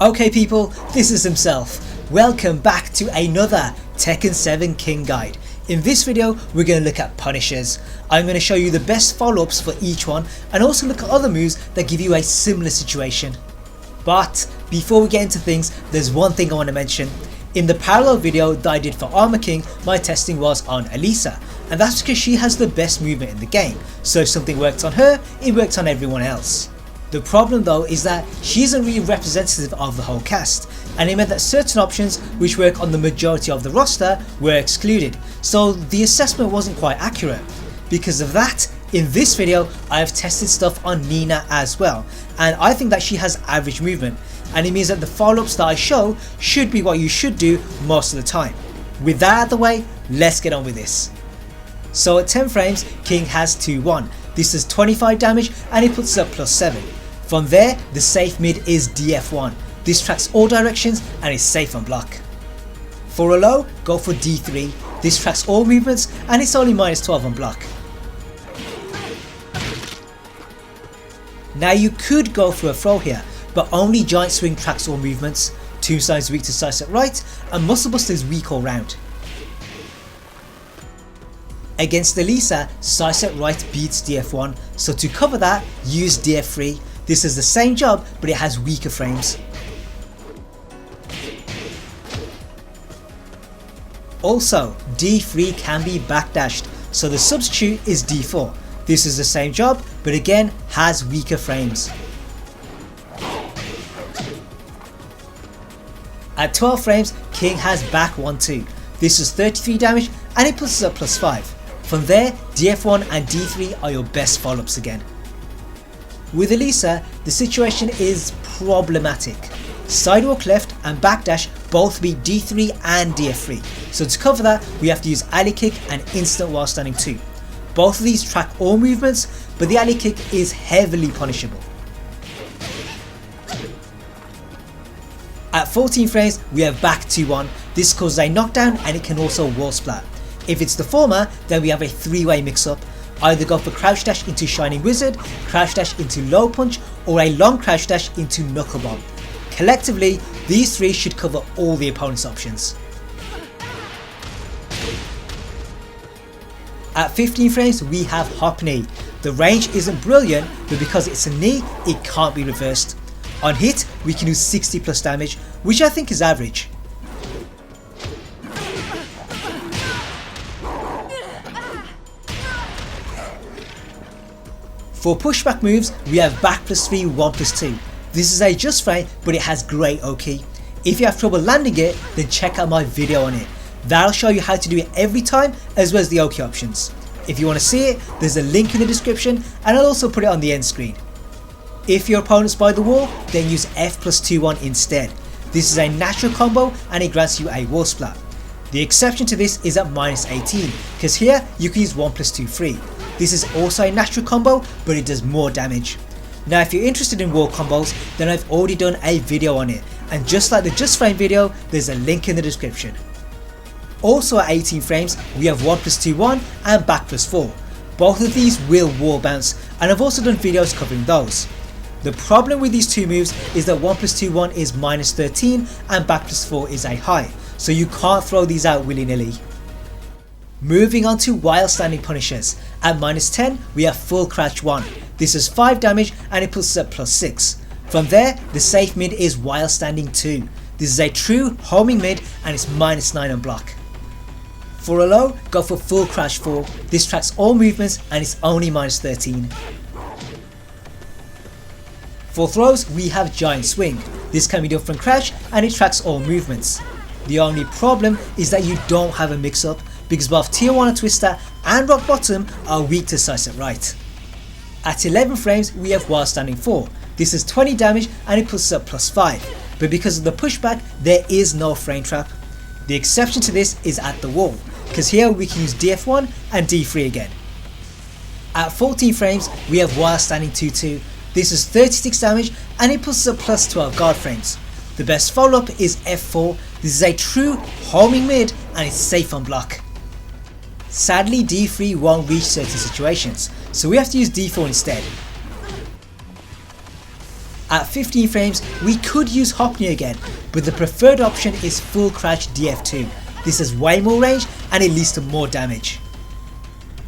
Okay people, this is himself. Welcome back to another Tekken 7 King Guide. In this video we're going to look at punishers. I'm going to show you the best follow-ups for each one and also look at other moves that give you a similar situation. But before we get into things, there's one thing I want to mention. In the parallel video that I did for Armor King, my testing was on Elisa, and that's because she has the best movement in the game, so if something worked on her, it worked on everyone else. The problem though is that she isn't really representative of the whole cast, and it meant that certain options which work on the majority of the roster were excluded, so the assessment wasn't quite accurate. Because of that, in this video I have tested stuff on Nina as well, and I think that she has average movement, and it means that the follow-ups that I show should be what you should do most of the time. With that out of the way, let's get on with this. So at 10 frames, King has 2-1. This is 25 damage and it puts us up +7. From there, the safe mid is DF1. This tracks all directions and is safe on block. For a low, go for D3. This tracks all movements and it's only -12 on block. Now you could go for a throw here, but only Giant Swing tracks all movements, Tombstone is weak to slice at right, and Muscle Buster is weak all round. Against Elisa, slice at right beats DF1, so to cover that, use DF3. This is the same job, but it has weaker frames. Also, D3 can be backdashed, so the substitute is D4. This is the same job, but again has weaker frames. At 12 frames, King has back 1-2. This is 33 damage and it puts us up +5. From there, DF1 and D3 are your best follow-ups again. With Elisa, the situation is problematic. Sidewalk left and backdash both beat D3 and DF3, so to cover that we have to use alley kick and instant while standing 2. Both of these track all movements, but the alley kick is heavily punishable. At 14 frames, we have back 2-1. This causes a knockdown and it can also wall splat. If it's the former, then we have a 3-way mix-up. Either go for crouch dash into Shining Wizard, crouch dash into low punch, or a long crouch dash into knuckle bomb. Collectively, these three should cover all the opponent's options. At 15 frames, we have hop knee. The range isn't brilliant, but because it's a knee, it can't be reversed. On hit, we can do 60+ damage, which I think is average. For pushback moves, we have back +3, 1+2. This is a just frame, but it has great Oki. If you have trouble landing it, then check out my video on it. That'll show you how to do it every time, as well as the Oki options. If you want to see it, there's a link in the description, and I'll also put it on the end screen. If your opponent's by the wall, then use F +2-1 instead. This is a natural combo and it grants you a wall splat. The exception to this is at -18, because here you can use 1 +2, 3. This is also a natural combo, but it does more damage. Now if you're interested in wall combos, then I've already done a video on it, and just like the just frame video, there's a link in the description. Also at 18 frames, we have 1 +2-1 and back +4. Both of these will wall bounce, and I've also done videos covering those. The problem with these two moves is that 1 +2-1 is -13 and back +4 is a high, so you can't throw these out willy-nilly. Moving on to while standing punishers. At -10 we have full crouch 1. This is 5 damage and it puts us up +6. From there, the safe mid is while standing 2. This is a true homing mid and it's -9 on block. For a low, go for full crouch 4. This tracks all movements and it's only -13. For throws, we have Giant Swing. This can be done from crouch and it tracks all movements. The only problem is that you don't have a mix-up, because both Tier 1 and Twister and Rock Bottom are weak to slice at right. At 11 frames, we have while standing 4. This is 20 damage and it puts us up +5, but because of the pushback, there is no frame trap. The exception to this is at the wall, because here we can use DF1 and D3 again. At 14 frames, we have while standing 2-2. This is 36 damage and it puts us up +12 guard frames. The best follow-up is F4. This is a true homing mid and it's safe on block. Sadly, D3 won't reach certain situations, so we have to use D4 instead. At 15 frames we could use Hopney again, but the preferred option is full crouch DF2. This has way more range and it leads to more damage.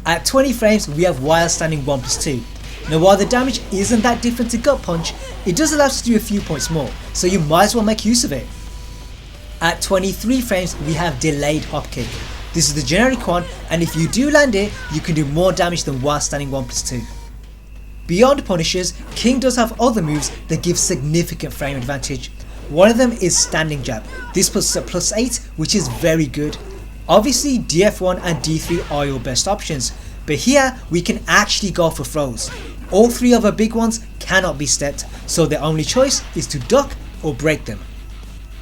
At 20 frames we have while standing 1+2. Now while the damage isn't that different to gut punch, it does allow us to do a few points more, so you might as well make use of it. At 23 frames we have delayed hop kick. This is the generic one, and if you do land it, you can do more damage than while standing 1+2. Beyond punishers, King does have other moves that give significant frame advantage. One of them is standing jab. This puts us at +8, which is very good. Obviously DF1 and D3 are your best options, but here we can actually go for throws. All three of our big ones cannot be stepped, so the only choice is to duck or break them.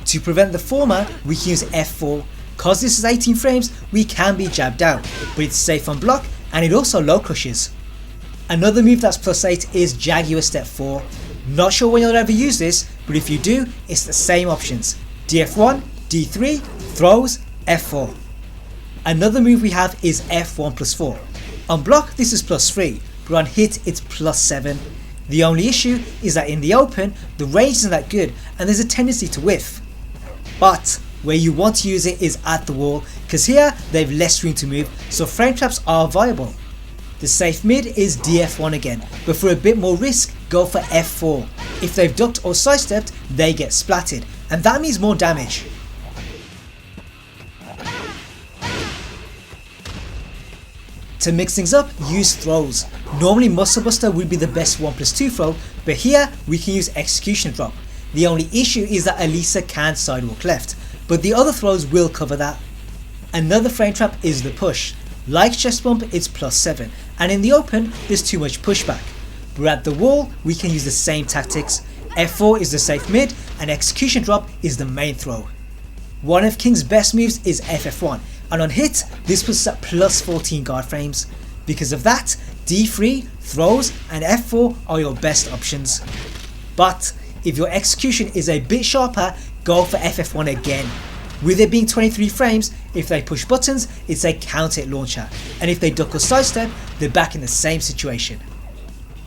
To prevent the former, we can use F4. Cause this is 18 frames, we can be jabbed out, but it's safe on block and it also low crushes. Another move that's +8 is Jaguar step 4. Not sure when you'll ever use this, but if you do, it's the same options. DF1, D3, throws, F4. Another move we have is F1+4. On block this is +3, but on hit it's +7. The only issue is that in the open, the range isn't that good and there's a tendency to whiff. But where you want to use it is at the wall, because here they have less room to move, so frame traps are viable. The safe mid is DF1 again, but for a bit more risk, go for F4. If they've ducked or sidestepped, they get splatted, and that means more damage. To mix things up, use throws. Normally Muscle Buster would be the best 1+2 throw, but here we can use Execution Drop. The only issue is that Elisa can sidewalk left, but the other throws will cover that. Another frame trap is the push. Like chest bump, it's +7, and in the open there's too much pushback. But at the wall we can use the same tactics. F4 is the safe mid and Execution Drop is the main throw. One of King's best moves is FF1, and on hit this puts us at +14 guard frames. Because of that, D3, throws and F4 are your best options. But if your execution is a bit sharper, go for FF1 again. With it being 23 frames, if they push buttons, it's a counter hit launcher, and if they duck or sidestep, they're back in the same situation.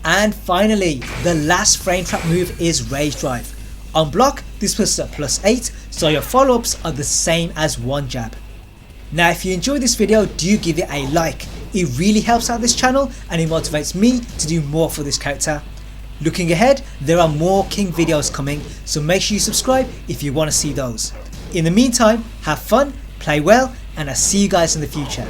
And finally, the last frame trap move is Rage Drive. On block, this puts us at +8, so your follow-ups are the same as one jab. Now if you enjoyed this video, do give it a like. It really helps out this channel and it motivates me to do more for this character. Looking ahead, there are more King videos coming, so make sure you subscribe if you want to see those. In the meantime, have fun, play well, and I'll see you guys in the future.